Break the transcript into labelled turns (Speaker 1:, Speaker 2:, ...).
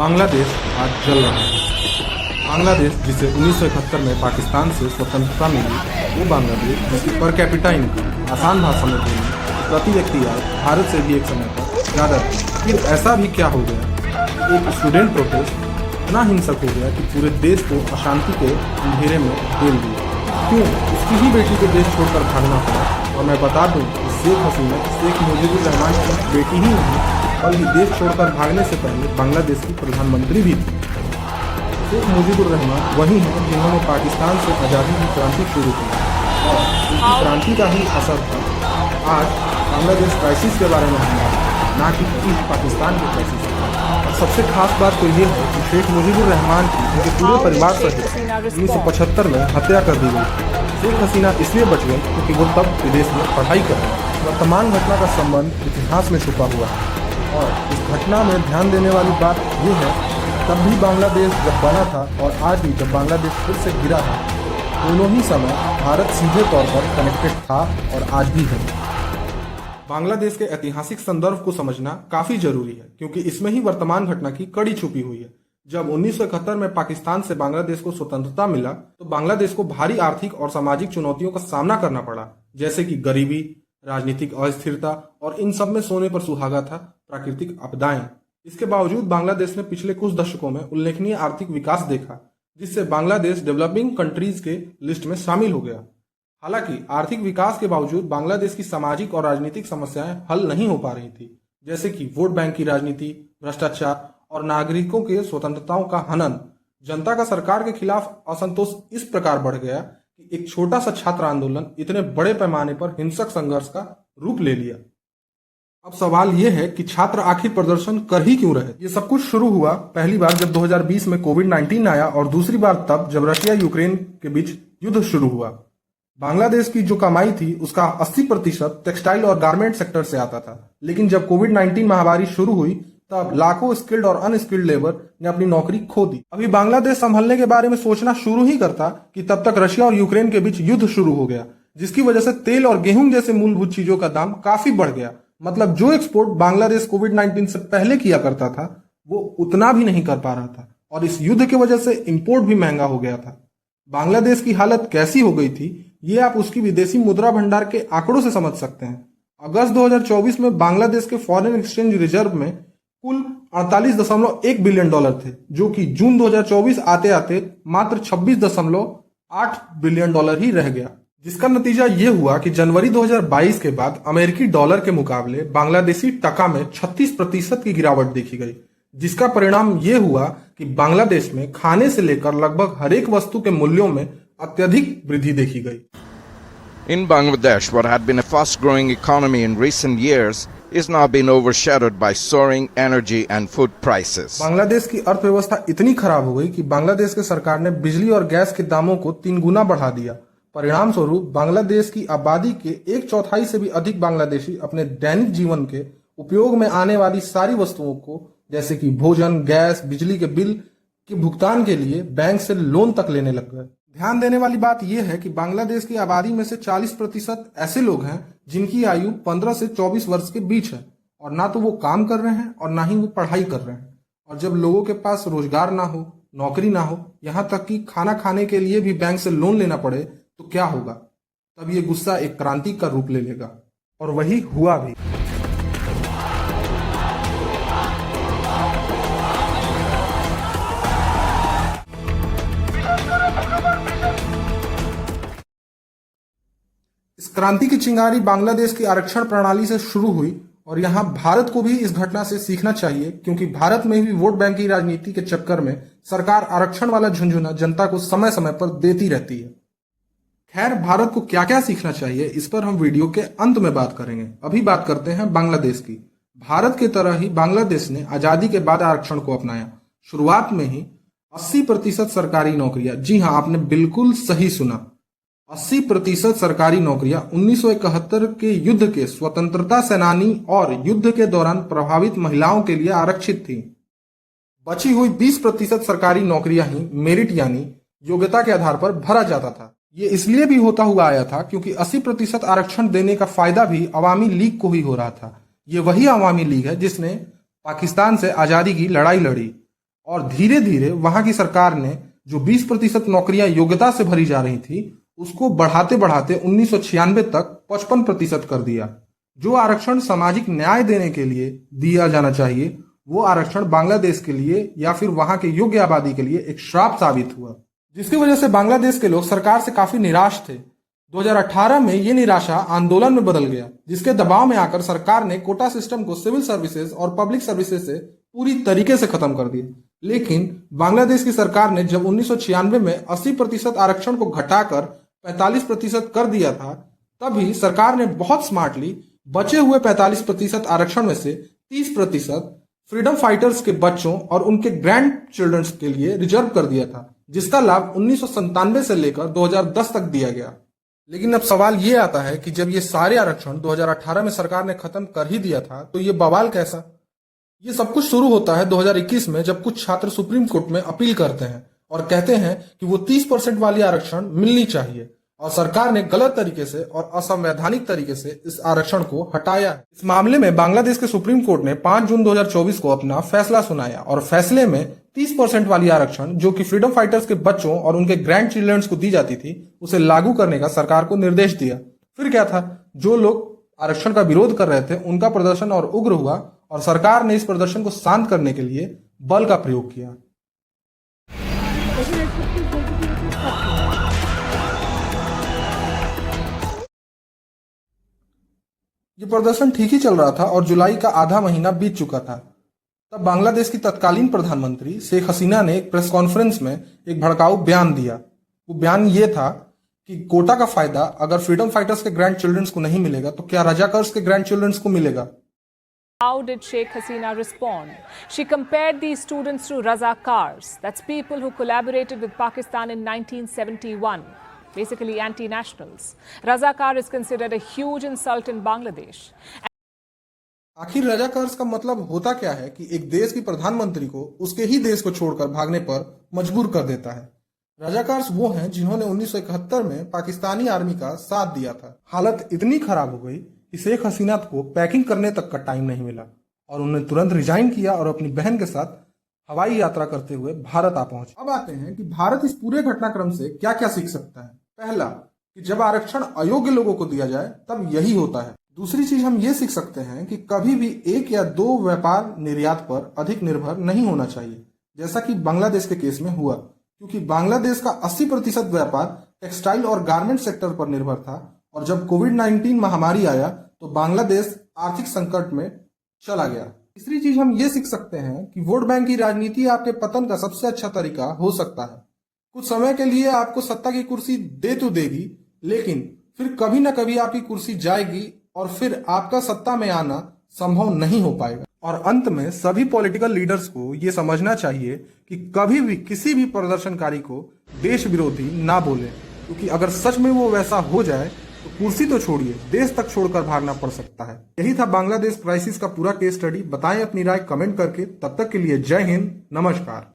Speaker 1: बांग्लादेश आज जल रहा है। बांग्लादेश जिसे 1971 में पाकिस्तान से स्वतंत्रता मिली, वो बांग्लादेश जिसकी पर कैपिटा इनकम आसान भाषा में बोली प्रति व्यक्ति आय भारत से भी एक समय पर ज़्यादा थी। फिर ऐसा भी क्या हो गया, एक स्टूडेंट प्रोटेस्ट इतना हिंसक हो गया कि पूरे देश को अशांति के अंधेरे में ढेल दिया। क्यों? उसकी ही बेटी को देश छोड़कर भागना पड़ा। और मैं बता दूं कि शेख हसीना शेख मुजीबुर रहमान की बेटी ही नहीं, बल्कि देश छोड़कर भागने से पहले बांग्लादेश की प्रधानमंत्री भी थी। शेख मुजीबुर रहमान वही हैं जिन्होंने पाकिस्तान से आज़ादी की क्रांति शुरू की और उनकी क्रांति का ही असर था आज बांग्लादेश क्राइसिस के बारे में हम ना कि पाकिस्तान के क्राइसिस। और सबसे खास बात तो ये है कि शेख मुजीबुर रहमान की उनके पूरे परिवार सहित 1975 में हत्या कर दी गई। शेख हसीना इसलिए बच गई क्योंकि वो तब विदेश में पढ़ाई कर रहे थे। वर्तमान घटना का संबंध इतिहास में छुपा हुआ है और इस घटना में ध्यान देने वाली बात ये है, तब भी बांग्लादेश जब बना था और आज भी जब बांग्लादेश फिर से गिरा है, दोनों ही समय भारत सीधे तौर पर कनेक्टेड था और आज भी है। बांग्लादेश के ऐतिहासिक संदर्भ को समझना काफी जरूरी है क्योंकि इसमें ही वर्तमान घटना की कड़ी छुपी हुई है। जब 1971 में पाकिस्तान से बांग्लादेश को स्वतंत्रता मिला तो बांग्लादेश को भारी आर्थिक और सामाजिक चुनौतियों का सामना करना पड़ा, जैसे कि गरीबी, राजनीतिक अस्थिरता और इन सब में सोने पर सुहागा था प्राकृतिक आपदाएं। इसके बावजूद बांग्लादेश ने पिछले कुछ दशकों में उल्लेखनीय आर्थिक विकास देखा, जिससे बांग्लादेश डेवलपिंग कंट्रीज के लिस्ट में शामिल हो गया। हालांकि आर्थिक विकास के बावजूद बांग्लादेश की सामाजिक और राजनीतिक समस्याएं हल नहीं हो पा रही थी, जैसे कि वोट बैंक की राजनीति, भ्रष्टाचार और नागरिकों के स्वतंत्रताओं का हनन। जनता का सरकार के खिलाफ असंतोष इस प्रकार बढ़ गया कि एक छोटा सा छात्र आंदोलन इतने बड़े पैमाने पर हिंसक संघर्ष का रूप ले लिया। अब सवाल यह है कि छात्र आखिर प्रदर्शन कर ही क्यों रहे। ये सब कुछ शुरू हुआ पहली बार जब 2020 में कोविड-19 आया और दूसरी बार तब जब रशिया यूक्रेन के बीच युद्ध शुरू हुआ। बांग्लादेश की जो कमाई थी उसका 80% टेक्सटाइल और गारमेंट सेक्टर से आता था, लेकिन जब कोविड-19 महामारी शुरू हुई तब लाखों स्किल्ड और अनस्किल्ड लेबर ने अपनी नौकरी खो दी। अभी बांग्लादेश संभलने के बारे में सोचना शुरू ही करता कि तब तक रशिया और यूक्रेन के बीच युद्ध शुरू हो गया, जिसकी वजह से तेल और गेहूं जैसे मूलभूत चीजों का दाम काफी बढ़ गया। मतलब जो एक्सपोर्ट बांग्लादेश कोविड-19 से पहले किया करता था वो उतना भी नहीं कर पा रहा था और इस युद्ध की वजह से इंपोर्ट भी महंगा हो गया था। बांग्लादेश की हालत कैसी हो गई थी ये आप उसकी विदेशी मुद्रा भंडार के आंकड़ों से समझ सकते हैं। अगस्त 2024 में बांग्लादेश के फॉरेन एक्सचेंज रिजर्व में कुल 48.1 बिलियन डॉलर थे, जो कि जून 2024 आते आते मात्र 26.8 बिलियन डॉलर ही रह गया, जिसका नतीजा ये हुआ कि जनवरी 2022 के बाद अमेरिकी डॉलर के मुकाबले बांग्लादेशी टका में 36% की गिरावट देखी गई, जिसका परिणाम ये हुआ कि बांग्लादेश में खाने से लेकर लगभग हर एक वस्तु के मूल्यों में अत्यधिक वृद्धि देखी गई।
Speaker 2: In Bangladesh, what had been a fast-growing economy in recent years is now being overshadowed by soaring energy and food prices.
Speaker 1: Bangladesh की अर्थव्यवस्था इतनी खराब हो गई कि बांग्लादेश के सरकार ने बिजली और गैस के दामों को 3 गुना बढ़ा दिया। परिणाम स्वरूप बांग्लादेश की आबादी के 1/4 से भी अधिक बांग्लादेशी अपने दैनिक जीवन के उपयोग में आने वाली सारी वस्तुओं को, जैसे कि भोजन, गैस, बिजली के बिल के भुगतान के लिए बैंक से लोन तक लेने लग गए। ध्यान देने वाली बात यह है कि बांग्लादेश की आबादी में से 40% ऐसे लोग हैं जिनकी आयु 15 से 24 वर्ष के बीच है और ना तो वो काम कर रहे हैं और ना ही वो पढ़ाई कर रहे हैं। और जब लोगों के पास रोजगार ना हो, नौकरी ना हो, यहाँ तक कि खाना खाने के लिए भी बैंक से लोन लेना पड़े तो क्या होगा? तब ये गुस्सा एक क्रांति का रूप ले लेगा और वही हुआ भी। इस क्रांति की चिंगारी बांग्लादेश की आरक्षण प्रणाली से शुरू हुई और यहाँ भारत को भी इस घटना से सीखना चाहिए, क्योंकि भारत में भी वोट बैंक की राजनीति के चक्कर में सरकार आरक्षण वाला झुंझुना जनता को समय समय पर देती रहती है। खैर, भारत को क्या क्या सीखना चाहिए इस पर हम वीडियो के अंत में बात करेंगे। अभी बात करते हैं बांग्लादेश की। भारत की तरह ही बांग्लादेश ने आजादी के बाद आरक्षण को अपनाया। शुरुआत में ही 80% सरकारी नौकरियां, जी हाँ आपने बिल्कुल सही सुना, 80% सरकारी नौकरियां 1971 के युद्ध के स्वतंत्रता सेनानी और युद्ध के दौरान प्रभावित महिलाओं के लिए आरक्षित थी। बची हुई 20% सरकारी नौकरियां ही मेरिट यानी योग्यता के आधार पर भरा जाता था। ये इसलिए भी होता हुआ आया था क्योंकि 80% आरक्षण देने का फायदा भी अवामी लीग को ही हो रहा था। ये वही अवामी लीग है जिसने पाकिस्तान से आजादी की लड़ाई लड़ी। और धीरे धीरे वहां की सरकार ने जो 20% नौकरियां योग्यता से भरी जा रही थी उसको बढ़ाते बढ़ाते 1996 तक 55% कर दिया। जो आरक्षण सामाजिक न्याय देने के लिए दिया जाना चाहिए वो आरक्षण बांग्लादेश के लिए या फिर वहां के योग्य आबादी के लिए एक श्राप साबित हुआ, जिसकी वजह से बांग्लादेश के लोग सरकार से काफी निराश थे। 2018 में ये निराशा आंदोलन में बदल गया, जिसके दबाव में आकर सरकार ने कोटा सिस्टम को सिविल सर्विसेज और पब्लिक सर्विसेज से पूरी तरीके से खत्म कर दिया। लेकिन बांग्लादेश की सरकार ने जब 1996 में 80% आरक्षण को घटाकर 45% कर दिया था, तभी सरकार ने बहुत स्मार्टली बचे हुए 45% आरक्षण में से 30% फ्रीडम फाइटर्स के बच्चों और उनके ग्रैंड चिल्ड्रंस के लिए रिजर्व कर दिया था, जिसका लाभ 1997 से लेकर 2010 तक दिया गया। लेकिन अब सवाल ये आता है कि जब ये सारे आरक्षण 2018 में सरकार ने खत्म कर ही दिया था तो ये बवाल कैसा? ये सब कुछ शुरू होता है 2021 में, जब कुछ छात्र सुप्रीम कोर्ट में अपील करते हैं और कहते हैं कि वो 30% वाली आरक्षण मिलनी चाहिए, और सरकार ने गलत तरीके से और असंवैधानिक तरीके से इस आरक्षण को हटाया है। इस मामले में बांग्लादेश के सुप्रीम कोर्ट ने 5 जून 2024 को अपना फैसला सुनाया और फैसले में 30% वाली आरक्षण जो कि फ्रीडम फाइटर्स के बच्चों और उनके ग्रैंड चिल्ड्रंस को दी जाती थी उसे लागू करने का सरकार को निर्देश दिया। फिर क्या था, जो लोग आरक्षण का विरोध कर रहे थे उनका प्रदर्शन और उग्र हुआ और सरकार ने इस प्रदर्शन को शांत करने के लिए बल का प्रयोग किया। ये प्रदर्शन ठीक ही चल रहा था और जुलाई का आधा महीना बीत चुका था। तब बांग्लादेश की तत्कालीन प्रधानमंत्री शेख हसीना ने एक प्रेस कॉन्फ्रेंस में एक भड़काऊ बयान दिया। वो बयान ये था कि कोटा का फायदा अगर फ्रीडम फाइटर्स के ग्रैंड चिल्ड्रंस को नहीं मिलेगा तो क्या रजाकर्स के ग्रैंड चिल्ड्रंस को मिलेगा?
Speaker 3: How did Sheikh Hasina respond? She compared these students to Razakars, that's people who collaborated with Pakistan in 1971, basically anti-nationals. Razakar is considered a huge insult in Bangladesh.
Speaker 1: आखिर रजाकार्स का मतलब होता क्या है कि एक देश की प्रधानमंत्री को उसके ही देश को छोड़कर भागने पर मजबूर कर देता है। रजाकार्स वो हैं जिन्होंने 1971 में पाकिस्तानी आर्मी का साथ दिया था। हालत इतनी खराब हो गई कि शेख हसीना को पैकिंग करने तक का टाइम नहीं मिला और उन्होंने तुरंत रिजाइन किया और अपनी बहन के साथ हवाई यात्रा करते हुए भारत आ पहुंचे। अब आते हैं कि भारत इस पूरे घटनाक्रम से क्या क्या सीख सकता है। पहला, कि जब आरक्षण अयोग्य लोगों को दिया जाए तब यही होता है। दूसरी चीज हम ये सीख सकते हैं कि कभी भी एक या दो व्यापार निर्यात पर अधिक निर्भर नहीं होना चाहिए, जैसा कि बांग्लादेश के केस में हुआ, क्योंकि बांग्लादेश का 80% व्यापार टेक्सटाइल और गारमेंट सेक्टर पर निर्भर था और जब कोविड-19 महामारी आया तो बांग्लादेश आर्थिक संकट में चला गया। तीसरी चीज हम ये सीख सकते हैं कि वोट बैंक की राजनीति आपके पतन का सबसे अच्छा तरीका हो सकता है। कुछ समय के लिए आपको सत्ता की कुर्सी दे तो देगी, लेकिन फिर कभी न कभी आपकी कुर्सी जाएगी और फिर आपका सत्ता में आना संभव नहीं हो पाएगा। और अंत में सभी पॉलिटिकल लीडर्स को ये समझना चाहिए कि कभी भी किसी भी प्रदर्शनकारी को देश विरोधी ना बोले, क्योंकि अगर सच में वो वैसा हो जाए तो कुर्सी तो छोड़िए, देश तक छोड़कर भागना पड़ सकता है। यही था बांग्लादेश क्राइसिस का पूरा केस स्टडी। बताएं अपनी राय कमेंट करके। तब तक के लिए जय हिंद, नमस्कार।